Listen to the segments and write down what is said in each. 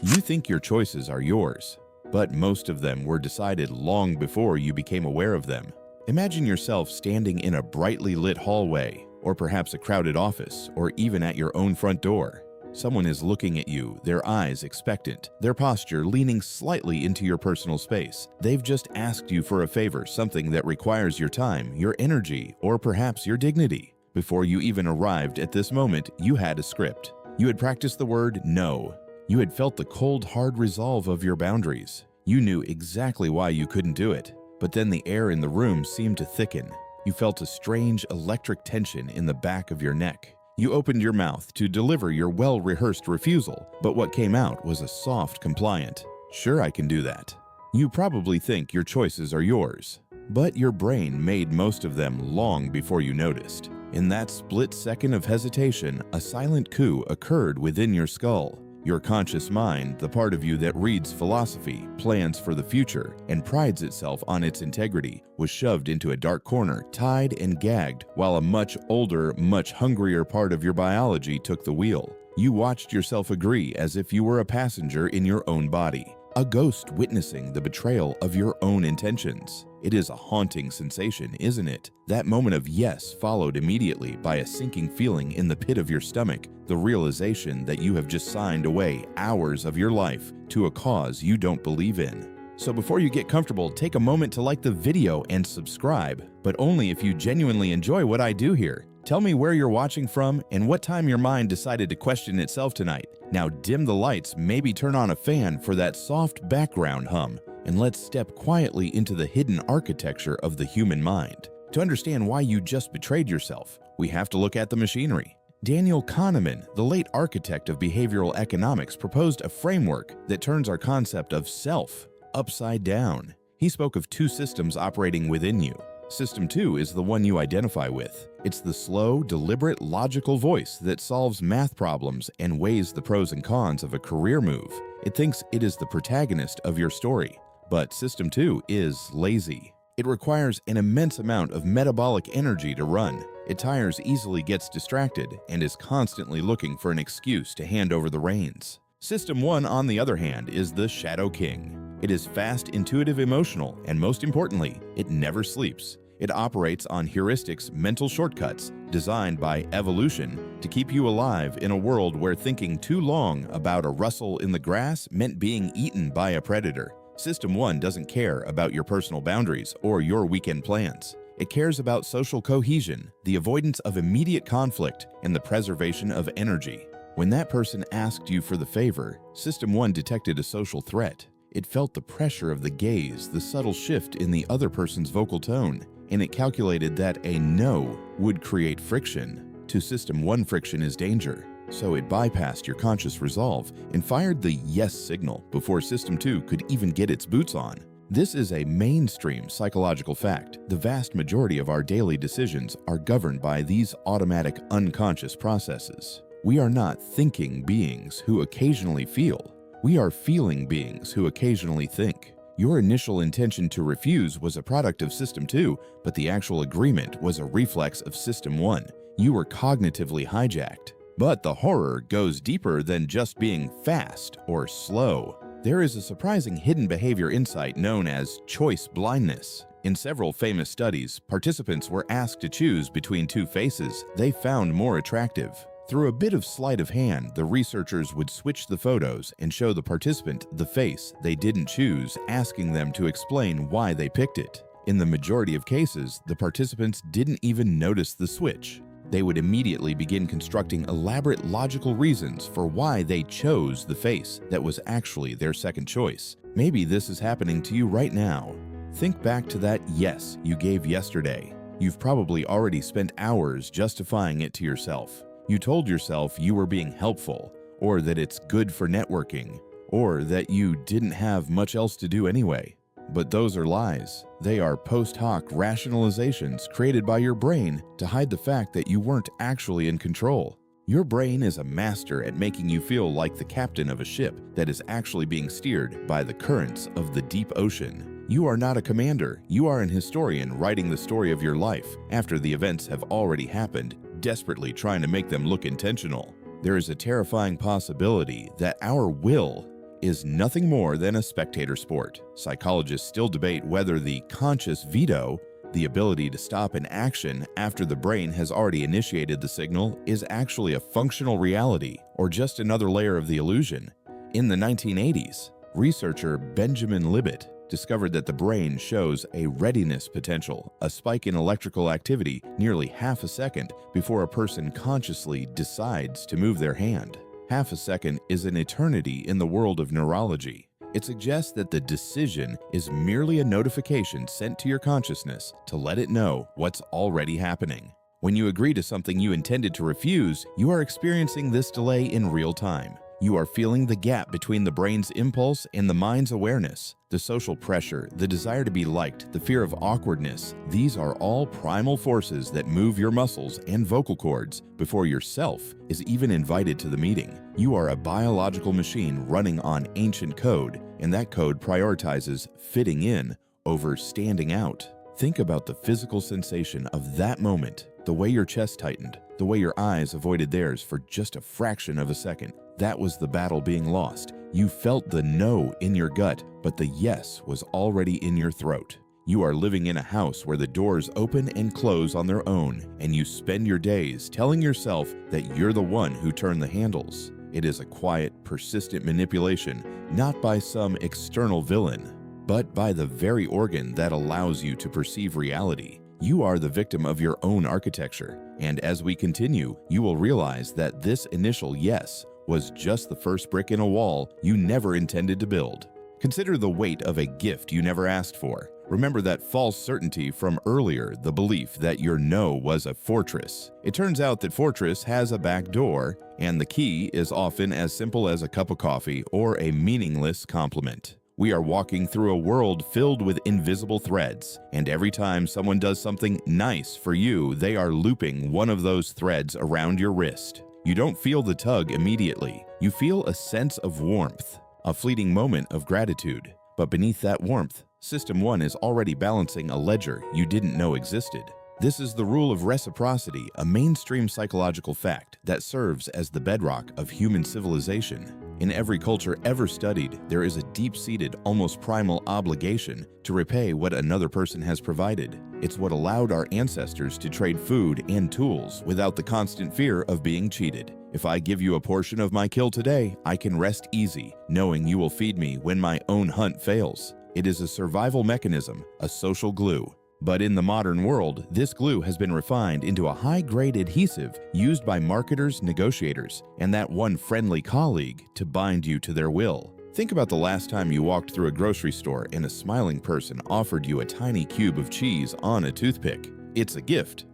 You think your choices are yours, but most of them were decided long before you became aware of them. Imagine yourself standing in a brightly lit hallway, or perhaps a crowded office, or even at your own front door. Someone is looking at you, their eyes expectant, their posture leaning slightly into your personal space. They've just asked you for a favor, something that requires your time, your energy, or perhaps your dignity. Before you even arrived at this moment, you had a script. You had practiced the word no. You had felt the cold, hard resolve of your boundaries. You knew exactly why you couldn't do it. But then the air in the room seemed to thicken. You felt a strange electric tension in the back of your neck. You opened your mouth to deliver your well-rehearsed refusal, but what came out was a soft, compliant, "Sure, I can do that." You probably think your choices are yours, but your brain made most of them long before you noticed. In that split second of hesitation, a silent coup occurred within your skull. Your conscious mind, the part of you that reads philosophy, plans for the future, and prides itself on its integrity, was shoved into a dark corner, tied and gagged, while a much older, much hungrier part of your biology took the wheel. You watched yourself agree as if you were a passenger in your own body, a ghost witnessing the betrayal of your own intentions. It is a haunting sensation, isn't it? That moment of yes followed immediately by a sinking feeling in the pit of your stomach, the realization that you have just signed away hours of your life to a cause you don't believe in. So before you get comfortable, take a moment to like the video and subscribe, but only if you genuinely enjoy what I do here. Tell me where you're watching from and what time your mind decided to question itself tonight. Now dim the lights, maybe turn on a fan for that soft background hum, and let's step quietly into the hidden architecture of the human mind. To understand why you just betrayed yourself, we have to look at the machinery. Daniel Kahneman, the late architect of behavioral economics, proposed a framework that turns our concept of self upside down. He spoke of two systems operating within you. System 2 is the one you identify with. It's the slow, deliberate, logical voice that solves math problems and weighs the pros and cons of a career move. It thinks it is the protagonist of your story. But System 2 is lazy. It requires an immense amount of metabolic energy to run. It tires easily, gets distracted, and is constantly looking for an excuse to hand over the reins. System 1, on the other hand, is the Shadow King. It is fast, intuitive, emotional, and most importantly, it never sleeps. It operates on heuristics, mental shortcuts, designed by evolution to keep you alive in a world where thinking too long about a rustle in the grass meant being eaten by a predator. System 1 doesn't care about your personal boundaries or your weekend plans. It cares about social cohesion, the avoidance of immediate conflict, and the preservation of energy. When that person asked you for the favor, System 1 detected a social threat. It felt the pressure of the gaze, the subtle shift in the other person's vocal tone, and it calculated that a no would create friction. To System 1, friction is danger. So it bypassed your conscious resolve and fired the yes signal before System 2 could even get its boots on. This is a mainstream psychological fact. The vast majority of our daily decisions are governed by these automatic unconscious processes. We are not thinking beings who occasionally feel. We are feeling beings who occasionally think. Your initial intention to refuse was a product of System 2, but the actual agreement was a reflex of System 1. You were cognitively hijacked. But the horror goes deeper than just being fast or slow. There is a surprising hidden behavior insight known as choice blindness. In several famous studies, participants were asked to choose between two faces they found more attractive. Through a bit of sleight of hand, the researchers would switch the photos and show the participant the face they didn't choose, asking them to explain why they picked it. In the majority of cases, the participants didn't even notice the switch. They would immediately begin constructing elaborate logical reasons for why they chose the face that was actually their second choice. Maybe this is happening to you right now. Think back to that yes you gave yesterday. You've probably already spent hours justifying it to yourself. You told yourself you were being helpful, or that it's good for networking, or that you didn't have much else to do anyway. But those are lies. They are post hoc rationalizations created by your brain to hide the fact that you weren't actually in control. Your brain is a master at making you feel like the captain of a ship that is actually being steered by the currents of the deep ocean. You are not a commander. You are an historian writing the story of your life after the events have already happened, desperately trying to make them look intentional. There is a terrifying possibility that our will is nothing more than a spectator sport. Psychologists still debate whether the conscious veto, the ability to stop an action after the brain has already initiated the signal, is actually a functional reality or just another layer of the illusion. In the 1980s, researcher Benjamin Libet discovered that the brain shows a readiness potential, a spike in electrical activity nearly half a second before a person consciously decides to move their hand. Half a second is an eternity in the world of neurology. It suggests that the decision is merely a notification sent to your consciousness to let it know what's already happening. When you agree to something you intended to refuse, you are experiencing this delay in real time. You are feeling the gap between the brain's impulse and the mind's awareness. The social pressure, the desire to be liked, the fear of awkwardness, these are all primal forces that move your muscles and vocal cords before your self is even invited to the meeting. You are a biological machine running on ancient code, and that code prioritizes fitting in over standing out. Think about the physical sensation of that moment, the way your chest tightened, the way your eyes avoided theirs for just a fraction of a second. That was the battle being lost. You felt the no in your gut, but the yes was already in your throat. You are living in a house where the doors open and close on their own, and you spend your days telling yourself that you're the one who turned the handles. It is a quiet, persistent manipulation, not by some external villain, but by the very organ that allows you to perceive reality. You are the victim of your own architecture, and as we continue, you will realize that this initial yes was just the first brick in a wall you never intended to build. Consider the weight of a gift you never asked for. Remember that false certainty from earlier, the belief that your no was a fortress. It turns out that fortress has a back door, and the key is often as simple as a cup of coffee or a meaningless compliment. We are walking through a world filled with invisible threads, and every time someone does something nice for you, they are looping one of those threads around your wrist. You don't feel the tug immediately. You feel a sense of warmth, a fleeting moment of gratitude. But beneath that warmth, System 1 is already balancing a ledger you didn't know existed. This is the rule of reciprocity, a mainstream psychological fact that serves as the bedrock of human civilization. In every culture ever studied, there is a deep-seated, almost primal obligation to repay what another person has provided. It's what allowed our ancestors to trade food and tools without the constant fear of being cheated. If I give you a portion of my kill today, I can rest easy, knowing you will feed me when my own hunt fails. It is a survival mechanism, a social glue. But in the modern world, this glue has been refined into a high-grade adhesive used by marketers, negotiators, and that one friendly colleague to bind you to their will. Think about the last time you walked through a grocery store and a smiling person offered you a tiny cube of cheese on a toothpick. It's a gift.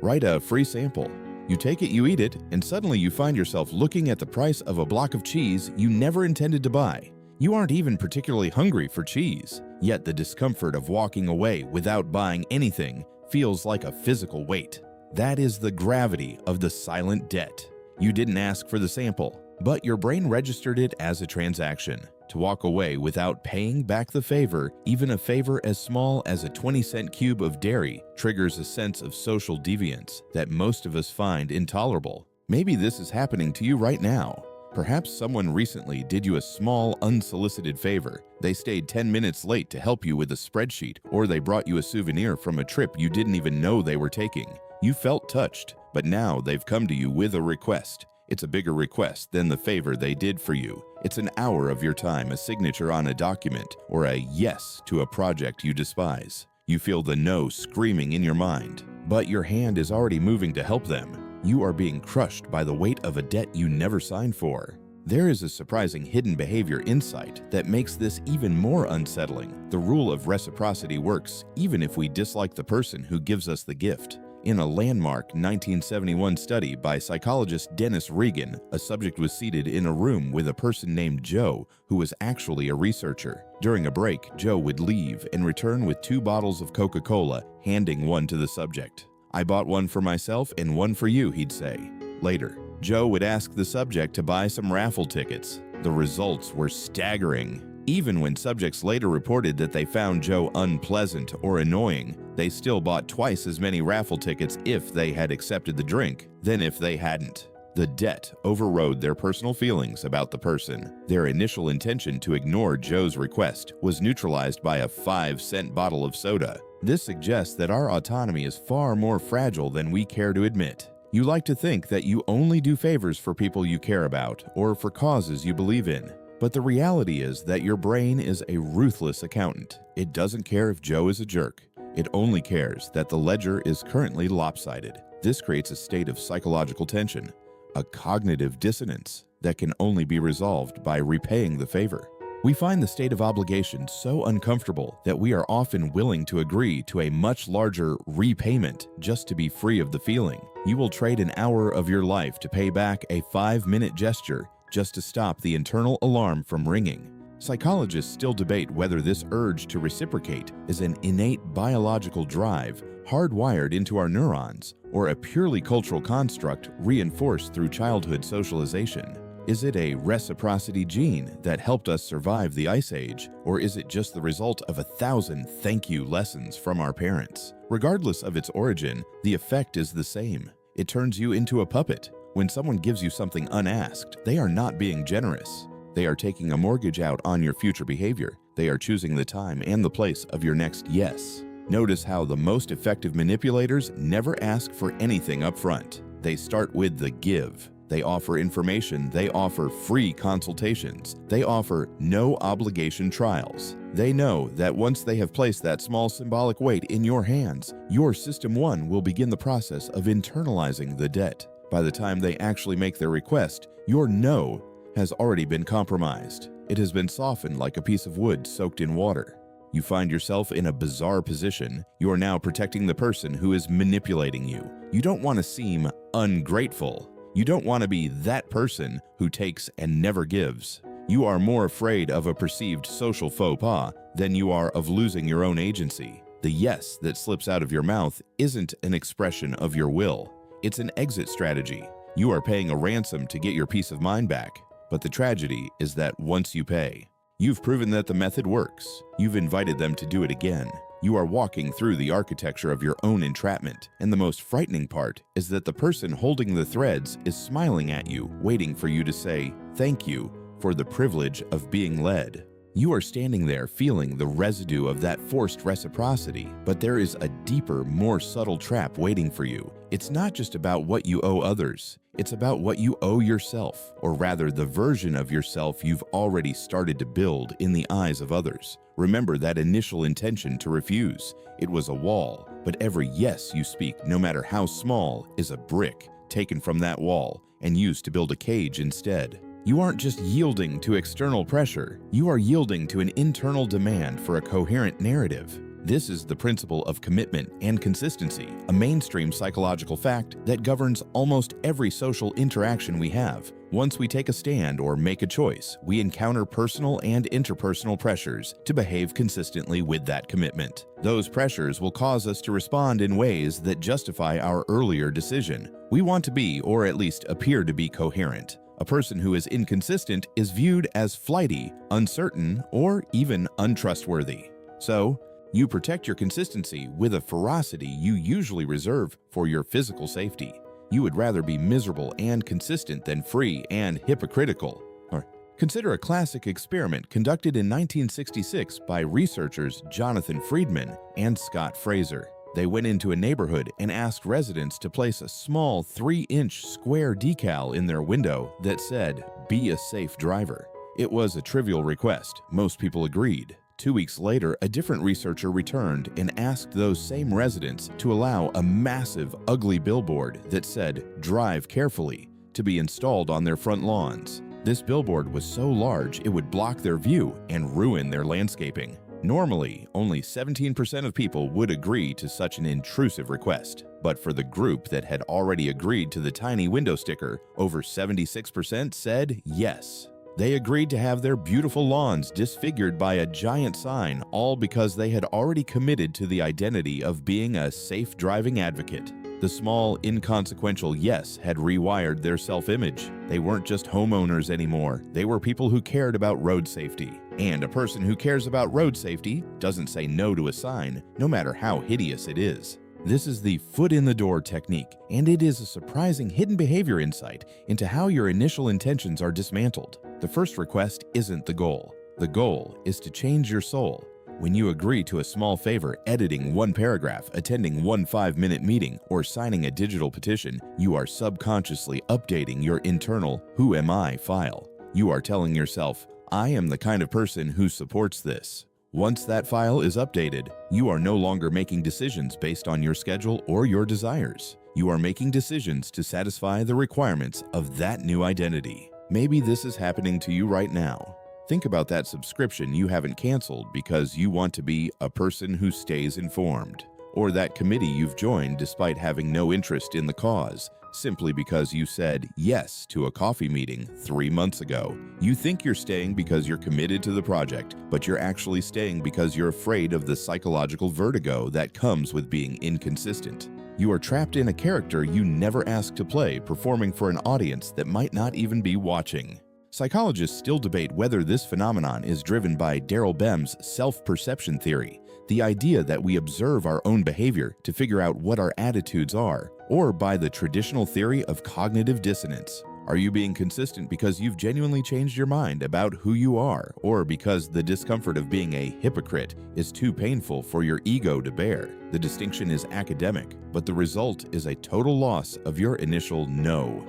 Write a free sample. You take it, you eat it, and suddenly you find yourself looking at the price of a block of cheese you never intended to buy. You aren't even particularly hungry for cheese, yet the discomfort of walking away without buying anything feels like a physical weight. That is the gravity of the silent debt. You didn't ask for the sample, but your brain registered it as a transaction. To walk away without paying back the favor, even a favor as small as a 20-cent cube of dairy, triggers a sense of social deviance that most of us find intolerable. Maybe this is happening to you right now. Perhaps someone recently did you a small, unsolicited favor. They stayed 10 minutes late to help you with a spreadsheet, or they brought you a souvenir from a trip you didn't even know they were taking. You felt touched, but now they've come to you with a request. It's a bigger request than the favor they did for you. It's an hour of your time, a signature on a document, or a yes to a project you despise. You feel the no screaming in your mind, but your hand is already moving to help them. You are being crushed by the weight of a debt you never signed for. There is a surprising hidden behavior insight that makes this even more unsettling. The rule of reciprocity works even if we dislike the person who gives us the gift. In a landmark 1971 study by psychologist Dennis Regan, a subject was seated in a room with a person named Joe, who was actually a researcher. During a break, Joe would leave and return with 2 bottles of Coca-Cola, handing one to the subject. "I bought one for myself and one for you," he'd say. Later, Joe would ask the subject to buy some raffle tickets. The results were staggering. Even when subjects later reported that they found Joe unpleasant or annoying, they still bought twice as many raffle tickets if they had accepted the drink than if they hadn't. The debt overrode their personal feelings about the person. Their initial intention to ignore Joe's request was neutralized by a 5-cent bottle of soda. This suggests that our autonomy is far more fragile than we care to admit. You like to think that you only do favors for people you care about or for causes you believe in. But the reality is that your brain is a ruthless accountant. It doesn't care if Joe is a jerk. It only cares that the ledger is currently lopsided. This creates a state of psychological tension, a cognitive dissonance that can only be resolved by repaying the favor. We find the state of obligation so uncomfortable that we are often willing to agree to a much larger repayment just to be free of the feeling. You will trade an hour of your life to pay back a 5-minute gesture just to stop the internal alarm from ringing. Psychologists still debate whether this urge to reciprocate is an innate biological drive hardwired into our neurons or a purely cultural construct reinforced through childhood socialization. Is it a reciprocity gene that helped us survive the Ice Age, or is it just the result of 1,000 thank you lessons from our parents? Regardless of its origin, the effect is the same. It turns you into a puppet. When someone gives you something unasked, they are not being generous. They are taking a mortgage out on your future behavior. They are choosing the time and the place of your next yes. Notice how the most effective manipulators never ask for anything up front. They start with the give. They offer information. They offer free consultations. They offer no obligation trials. They know that once they have placed that small symbolic weight in your hands, your System 1 will begin the process of internalizing the debt. By the time they actually make their request, your no has already been compromised. It has been softened like a piece of wood soaked in water. You find yourself in a bizarre position. You are now protecting the person who is manipulating you. You don't want to seem ungrateful. You don't want to be that person who takes and never gives. You are more afraid of a perceived social faux pas than you are of losing your own agency. The yes that slips out of your mouth isn't an expression of your will. It's an exit strategy. You are paying a ransom to get your peace of mind back. But the tragedy is that once you pay, you've proven that the method works. You've invited them to do it again. You are walking through the architecture of your own entrapment, and the most frightening part is that the person holding the threads is smiling at you, waiting for you to say thank you for the privilege of being led. You are standing there feeling the residue of that forced reciprocity, but there is a deeper, more subtle trap waiting for you. It's not just about what you owe others. It's about what you owe yourself, or rather the version of yourself you've already started to build in the eyes of others. Remember that initial intention to refuse. It was a wall, but every yes you speak, no matter how small, is a brick taken from that wall and used to build a cage instead. You aren't just yielding to external pressure, you are yielding to an internal demand for a coherent narrative. This is the principle of commitment and consistency, a mainstream psychological fact that governs almost every social interaction we have. Once we take a stand or make a choice, we encounter personal and interpersonal pressures to behave consistently with that commitment. Those pressures will cause us to respond in ways that justify our earlier decision. We want to be, or at least appear to be, coherent. A person who is inconsistent is viewed as flighty, uncertain, or even untrustworthy. So, you protect your consistency with a ferocity you usually reserve for your physical safety. You would rather be miserable and consistent than free and hypocritical. Or consider a classic experiment conducted in 1966 by researchers Jonathan Friedman and Scott Fraser. They went into a neighborhood and asked residents to place a small 3-inch square decal in their window that said, "Be a safe driver." It was a trivial request. Most people agreed. 2 weeks later, a different researcher returned and asked those same residents to allow a massive, ugly billboard that said, "Drive carefully," to be installed on their front lawns. This billboard was so large it would block their view and ruin their landscaping. Normally, only 17% of people would agree to such an intrusive request. But for the group that had already agreed to the tiny window sticker, over 76% said yes. They agreed to have their beautiful lawns disfigured by a giant sign, all because they had already committed to the identity of being a safe driving advocate. The small, inconsequential yes had rewired their self-image. They weren't just homeowners anymore. They were people who cared about road safety. And a person who cares about road safety doesn't say no to a sign, no matter how hideous it is. This is the foot in the door technique, and it is a surprising hidden behavior insight into how your initial intentions are dismantled. The first request isn't the goal. The goal is to change your soul. When you agree to a small favor, editing one paragraph, attending one 5-minute meeting, or signing a digital petition, you are subconsciously updating your internal "Who am I" file. You are telling yourself, "I am the kind of person who supports this." Once that file is updated, you are no longer making decisions based on your schedule or your desires. You are making decisions to satisfy the requirements of that new identity. Maybe this is happening to you right now. Think about that subscription you haven't canceled because you want to be a person who stays informed, or that committee you've joined despite having no interest in the cause, simply because you said yes to a coffee meeting 3 months ago. You think you're staying because you're committed to the project, but you're actually staying because you're afraid of the psychological vertigo that comes with being inconsistent. You are trapped in a character you never asked to play, performing for an audience that might not even be watching. Psychologists still debate whether this phenomenon is driven by Daryl Bem's self-perception theory, the idea that we observe our own behavior to figure out what our attitudes are, or by the traditional theory of cognitive dissonance. Are you being consistent because you've genuinely changed your mind about who you are, or because the discomfort of being a hypocrite is too painful for your ego to bear? The distinction is academic, but the result is a total loss of your initial no.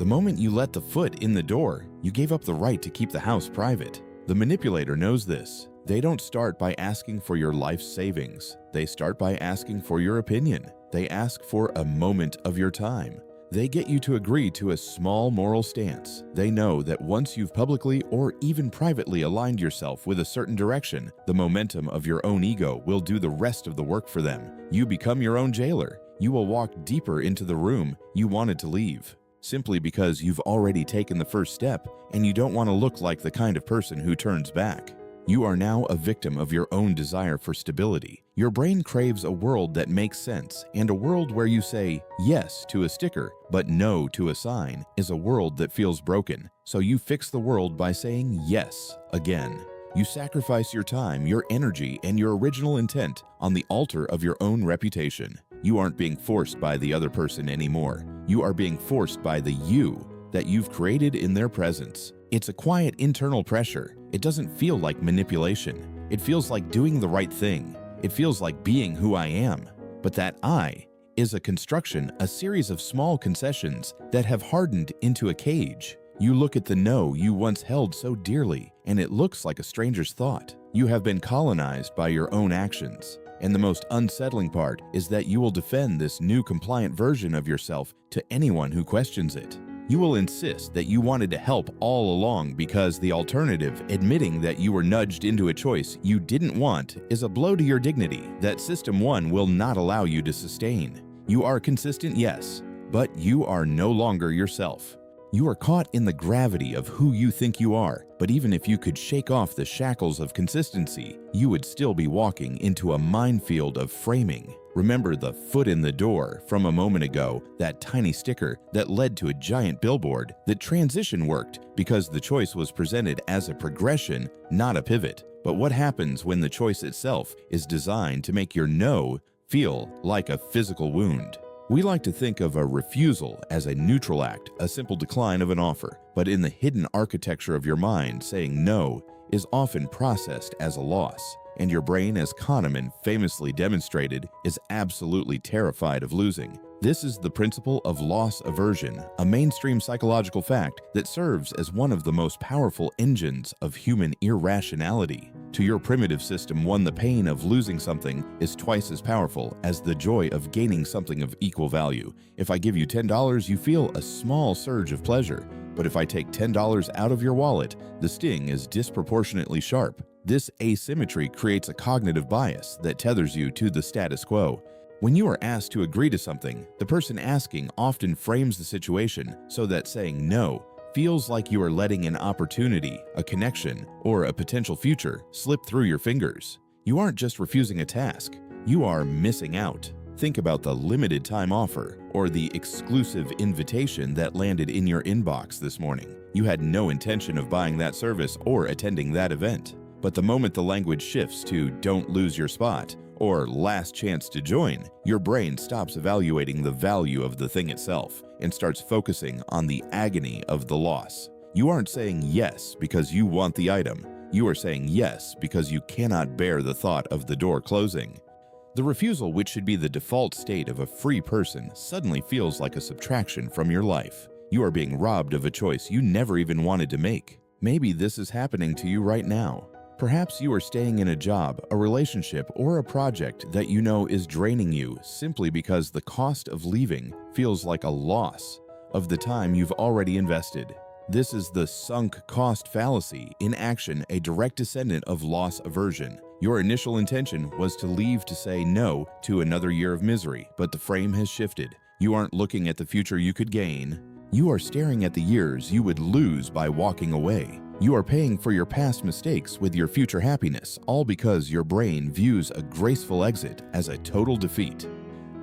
The moment you let the foot in the door, you gave up the right to keep the house private. The manipulator knows this. They don't start by asking for your life savings. They start by asking for your opinion. They ask for a moment of your time. They get you to agree to a small moral stance. They know that once you've publicly or even privately aligned yourself with a certain direction, the momentum of your own ego will do the rest of the work for them. You become your own jailer. You will walk deeper into the room you wanted to leave, simply because you've already taken the first step and you don't want to look like the kind of person who turns back. You are now a victim of your own desire for stability. Your brain craves a world that makes sense, and a world where you say yes to a sticker but no to a sign is a world that feels broken. So you fix the world by saying yes again. You sacrifice your time, your energy, and your original intent on the altar of your own reputation. You aren't being forced by the other person anymore. You are being forced by the you that you've created in their presence. It's a quiet internal pressure. It doesn't feel like manipulation. It feels like doing the right thing. It feels like being who I am. But that I is a construction, a series of small concessions that have hardened into a cage. You look at the no you once held so dearly, and it looks like a stranger's thought. You have been colonized by your own actions. And the most unsettling part is that you will defend this new compliant version of yourself to anyone who questions it. You will insist that you wanted to help all along because the alternative, admitting that you were nudged into a choice you didn't want, is a blow to your dignity that System 1 will not allow you to sustain. You are consistent, yes, but you are no longer yourself. You are caught in the gravity of who you think you are, but even if you could shake off the shackles of consistency, you would still be walking into a minefield of framing. Remember the foot in the door from a moment ago, that tiny sticker that led to a giant billboard. That transition worked because the choice was presented as a progression, not a pivot. But what happens when the choice itself is designed to make your no feel like a physical wound? We like to think of a refusal as a neutral act, a simple decline of an offer. But in the hidden architecture of your mind, saying no is often processed as a loss. And your brain, as Kahneman famously demonstrated, is absolutely terrified of losing. This is the principle of loss aversion, a mainstream psychological fact that serves as one of the most powerful engines of human irrationality. To your primitive System 1, the pain of losing something is twice as powerful as the joy of gaining something of equal value. If I give you $10, you feel a small surge of pleasure. But if I take $10 out of your wallet, the sting is disproportionately sharp. This asymmetry creates a cognitive bias that tethers you to the status quo. When you are asked to agree to something, the person asking often frames the situation so that saying no feels like you are letting an opportunity, a connection, or a potential future slip through your fingers. You aren't just refusing a task, you are missing out. Think about the limited time offer or the exclusive invitation that landed in your inbox this morning. You had no intention of buying that service or attending that event. But the moment the language shifts to "don't lose your spot" or last chance to join, your brain stops evaluating the value of the thing itself and starts focusing on the agony of the loss. You aren't saying yes because you want the item. You are saying yes because you cannot bear the thought of the door closing. The refusal, which should be the default state of a free person, suddenly feels like a subtraction from your life. You are being robbed of a choice you never even wanted to make. Maybe this is happening to you right now. Perhaps you are staying in a job, a relationship, or a project that you know is draining you simply because the cost of leaving feels like a loss of the time you've already invested. This is the sunk cost fallacy in action, a direct descendant of loss aversion. Your initial intention was to leave to say no to another year of misery, but the frame has shifted. You aren't looking at the future you could gain. You are staring at the years you would lose by walking away. You are paying for your past mistakes with your future happiness, all because your brain views a graceful exit as a total defeat.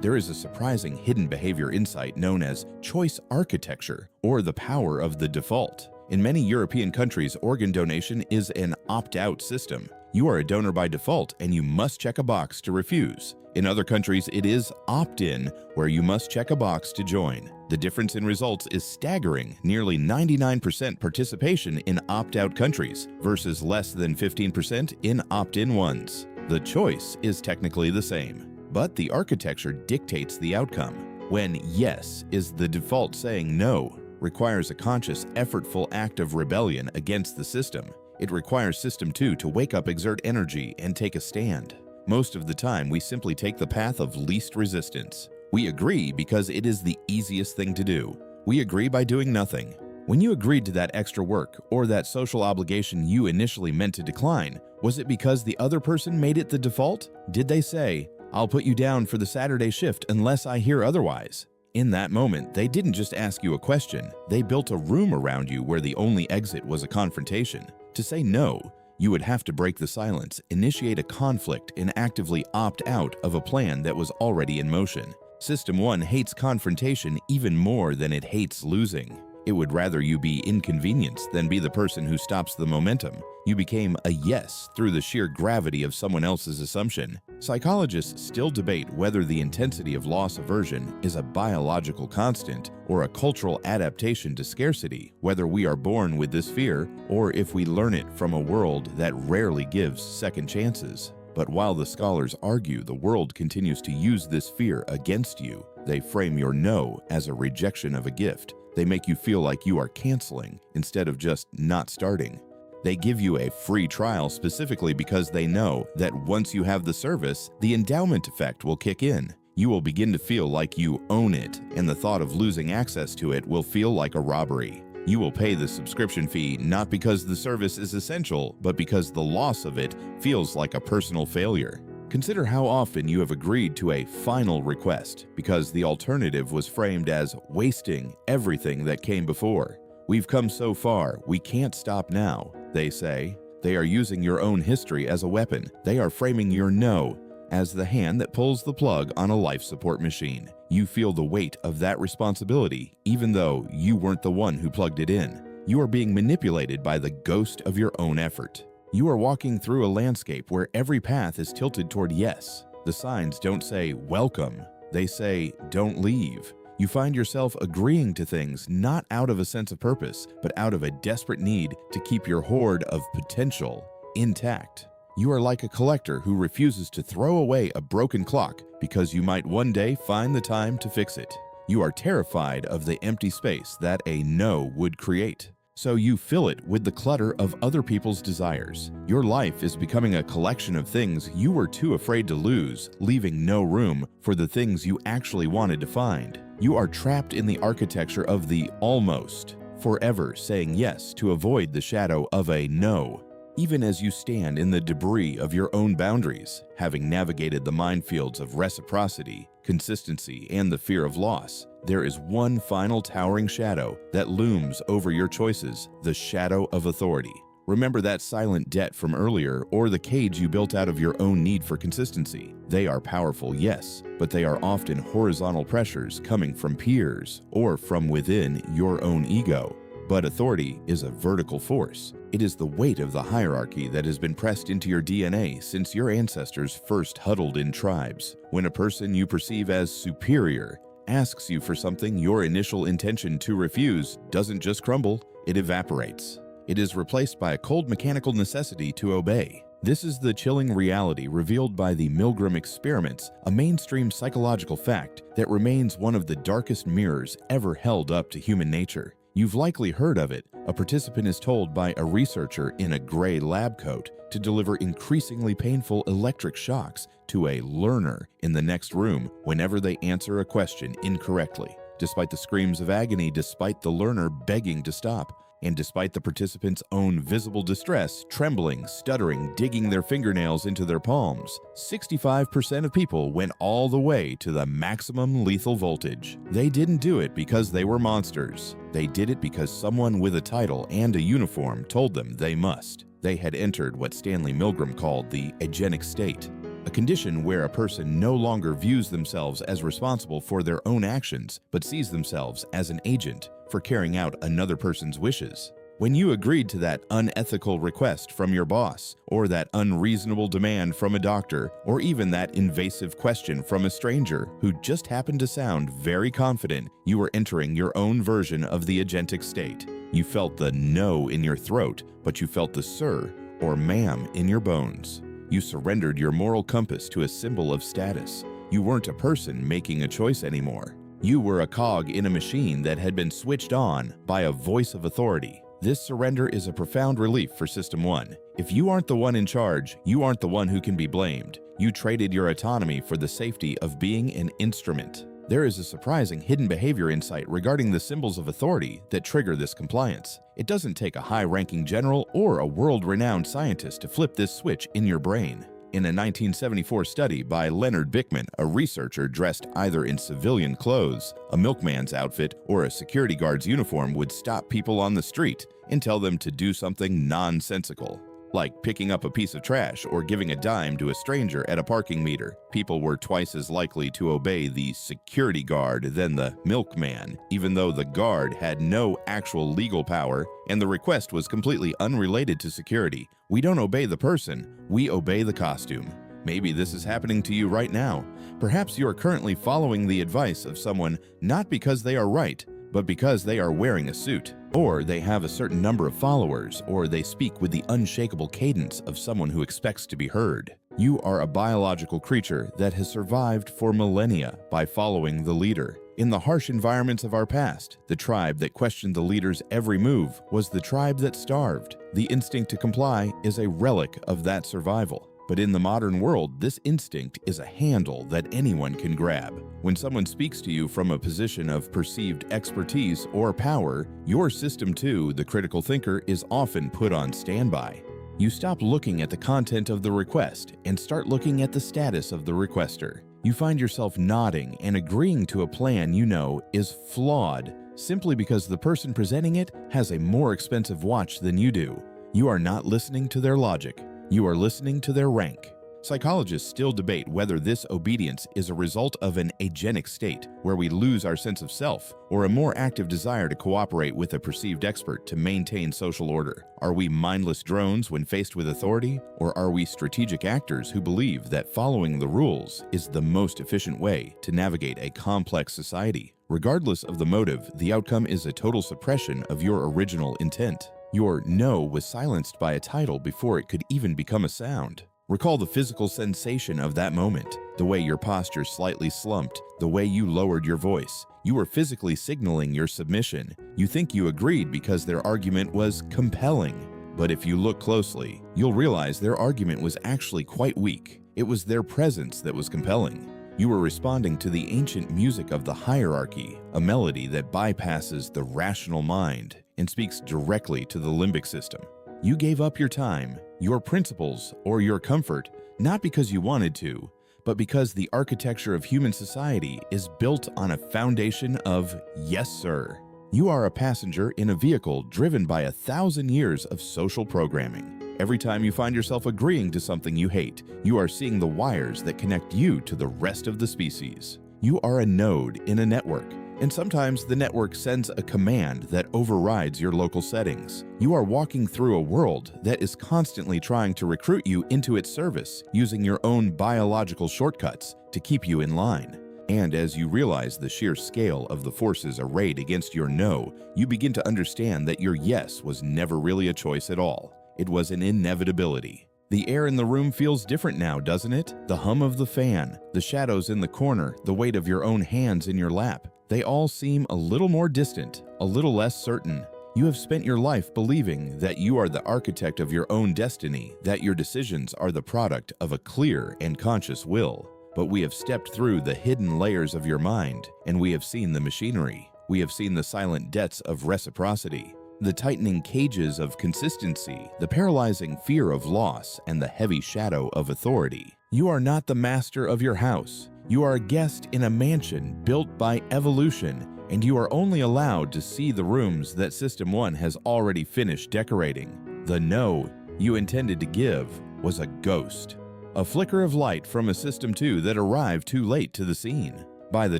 There is a surprising hidden behavior insight known as choice architecture, or the power of the default. In many European countries, organ donation is an opt-out system. You are a donor by default, and you must check a box to refuse. In other countries, it is opt-in, where you must check a box to join. The difference in results is staggering, nearly 99% participation in opt-out countries versus less than 15% in opt-in ones. The choice is technically the same, but the architecture dictates the outcome. When yes is the default, saying no requires a conscious, effortful act of rebellion against the system. It requires System 2 to wake up, exert energy, and take a stand. Most of the time, we simply take the path of least resistance. We agree because it is the easiest thing to do. We agree by doing nothing. When you agreed to that extra work or that social obligation you initially meant to decline, was it because the other person made it the default? Did they say, "I'll put you down for the Saturday shift unless I hear otherwise"? In that moment, they didn't just ask you a question. They built a room around you where the only exit was a confrontation. To say no, you would have to break the silence, initiate a conflict, and actively opt out of a plan that was already in motion. System 1 hates confrontation even more than it hates losing. It would rather you be inconvenienced than be the person who stops the momentum. You became a yes through the sheer gravity of someone else's assumption. Psychologists still debate whether the intensity of loss aversion is a biological constant or a cultural adaptation to scarcity, whether we are born with this fear or if we learn it from a world that rarely gives second chances. But while the scholars argue the world continues to use this fear against you, they frame your no as a rejection of a gift. They make you feel like you are canceling instead of just not starting. They give you a free trial specifically because they know that once you have the service, the endowment effect will kick in. You will begin to feel like you own it, and the thought of losing access to it will feel like a robbery. You will pay the subscription fee not because the service is essential, but because the loss of it feels like a personal failure. Consider how often you have agreed to a final request because the alternative was framed as wasting everything that came before. "We've come so far, we can't stop now," they say. They are using your own history as a weapon. They are framing your no as the hand that pulls the plug on a life support machine. You feel the weight of that responsibility, even though you weren't the one who plugged it in. You are being manipulated by the ghost of your own effort. You are walking through a landscape where every path is tilted toward yes. The signs don't say welcome, they say don't leave. You find yourself agreeing to things not out of a sense of purpose, but out of a desperate need to keep your hoard of potential intact. You are like a collector who refuses to throw away a broken clock because you might one day find the time to fix it. You are terrified of the empty space that a no would create. So you fill it with the clutter of other people's desires. Your life is becoming a collection of things you were too afraid to lose, leaving no room for the things you actually wanted to find. You are trapped in the architecture of the almost, forever saying yes to avoid the shadow of a no. Even as you stand in the debris of your own boundaries, having navigated the minefields of reciprocity, consistency, and the fear of loss, there is one final towering shadow that looms over your choices, the shadow of authority. Remember that silent debt from earlier or the cage you built out of your own need for consistency. They are powerful, yes, but they are often horizontal pressures coming from peers or from within your own ego. But authority is a vertical force. It is the weight of the hierarchy that has been pressed into your DNA since your ancestors first huddled in tribes. When a person you perceive as superior asks you for something, your initial intention to refuse doesn't just crumble, it evaporates. It is replaced by a cold mechanical necessity to obey. This is the chilling reality revealed by the Milgram experiments, a mainstream psychological fact that remains one of the darkest mirrors ever held up to human nature. You've likely heard of it. A participant is told by a researcher in a gray lab coat to deliver increasingly painful electric shocks to a learner in the next room whenever they answer a question incorrectly, despite the screams of agony, despite the learner begging to stop, and despite the participant's own visible distress, trembling, stuttering, digging their fingernails into their palms. 65% of people went all the way to the maximum lethal voltage. They didn't do it because they were monsters. They did it because someone with a title and a uniform told them they must. They had entered what Stanley Milgram called the Hijacking state, a condition where a person no longer views themselves as responsible for their own actions, but sees themselves as an agent for carrying out another person's wishes. When you agreed to that unethical request from your boss, or that unreasonable demand from a doctor, or even that invasive question from a stranger who just happened to sound very confident, you were entering your own version of the agentic state. You felt the no in your throat, but you felt the sir or ma'am in your bones. You surrendered your moral compass to a symbol of status. You weren't a person making a choice anymore. You were a cog in a machine that had been switched on by a voice of authority. This surrender is a profound relief for System 1. If you aren't the one in charge, you aren't the one who can be blamed. You traded your autonomy for the safety of being an instrument. There is a surprising hidden behavior insight regarding the symbols of authority that trigger this compliance. It doesn't take a high-ranking general or a world-renowned scientist to flip this switch in your brain. In a 1974 study by Leonard Bickman, a researcher dressed either in civilian clothes, a milkman's outfit, or a security guard's uniform would stop people on the street and tell them to do something nonsensical, like picking up a piece of trash or giving a dime to a stranger at a parking meter. People were twice as likely to obey the security guard than the milkman, even though the guard had no actual legal power and the request was completely unrelated to security. We don't obey the person, we obey the costume. Maybe this is happening to you right now. Perhaps you are currently following the advice of someone not because they are right, but because they are wearing a suit, or they have a certain number of followers, or they speak with the unshakable cadence of someone who expects to be heard. You are a biological creature that has survived for millennia by following the leader. In the harsh environments of our past, the tribe that questioned the leader's every move was the tribe that starved. The instinct to comply is a relic of that survival. But in the modern world, this instinct is a handle that anyone can grab. When someone speaks to you from a position of perceived expertise or power, your system 2, the critical thinker, is often put on standby. You stop looking at the content of the request and start looking at the status of the requester. You find yourself nodding and agreeing to a plan you know is flawed simply because the person presenting it has a more expensive watch than you do. You are not listening to their logic. You are listening to their rank. Psychologists still debate whether this obedience is a result of an agenic state, where we lose our sense of self, or a more active desire to cooperate with a perceived expert to maintain social order. Are we mindless drones when faced with authority, or are we strategic actors who believe that following the rules is the most efficient way to navigate a complex society? Regardless of the motive, the outcome is a total suppression of your original intent. Your no was silenced by a title before it could even become a sound. Recall the physical sensation of that moment, the way your posture slightly slumped, the way you lowered your voice. You were physically signaling your submission. You think you agreed because their argument was compelling. But if you look closely, you'll realize their argument was actually quite weak. It was their presence that was compelling. You were responding to the ancient music of the hierarchy, a melody that bypasses the rational mind and speaks directly to the limbic system. You gave up your time, your principles, or your comfort, not because you wanted to, but because the architecture of human society is built on a foundation of yes, sir. You are a passenger in a vehicle driven by 1,000 years of social programming. Every time you find yourself agreeing to something you hate, you are seeing the wires that connect you to the rest of the species. You are a node in a network, And sometimes the network sends a command that overrides your local settings. You are walking through a world that is constantly trying to recruit you into its service, using your own biological shortcuts to keep you in line. And as you realize the sheer scale of the forces arrayed against your no, you begin to understand that your yes was never really a choice at all. It was an inevitability. The air in the room feels different now, doesn't it? The hum of the fan, the shadows in the corner, the weight of your own hands in your lap. They all seem a little more distant, a little less certain. You have spent your life believing that you are the architect of your own destiny, that your decisions are the product of a clear and conscious will. But we have stepped through the hidden layers of your mind, and we have seen the machinery. We have seen the silent debts of reciprocity, the tightening cages of consistency, the paralyzing fear of loss, and the heavy shadow of authority. You are not the master of your house. You are a guest in a mansion built by evolution, and you are only allowed to see the rooms that System 1 has already finished decorating. The no you intended to give was a ghost, a flicker of light from a System 2 that arrived too late to the scene. By the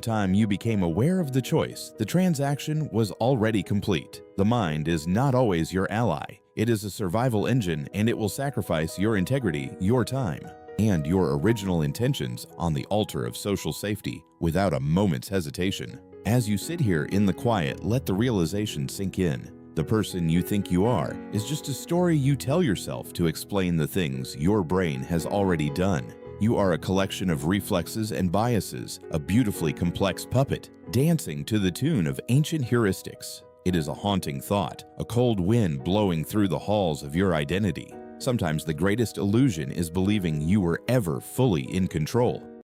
time you became aware of the choice, the transaction was already complete. The mind is not always your ally. It is a survival engine, and it will sacrifice your integrity, your time, and your original intentions on the altar of social safety without a moment's hesitation. As you sit here in the quiet, let the realization sink in. The person you think you are is just a story you tell yourself to explain the things your brain has already done. You are a collection of reflexes and biases, a beautifully complex puppet, dancing to the tune of ancient heuristics. It is a haunting thought, a cold wind blowing through the halls of your identity. Sometimes the greatest illusion is believing you were ever fully in control.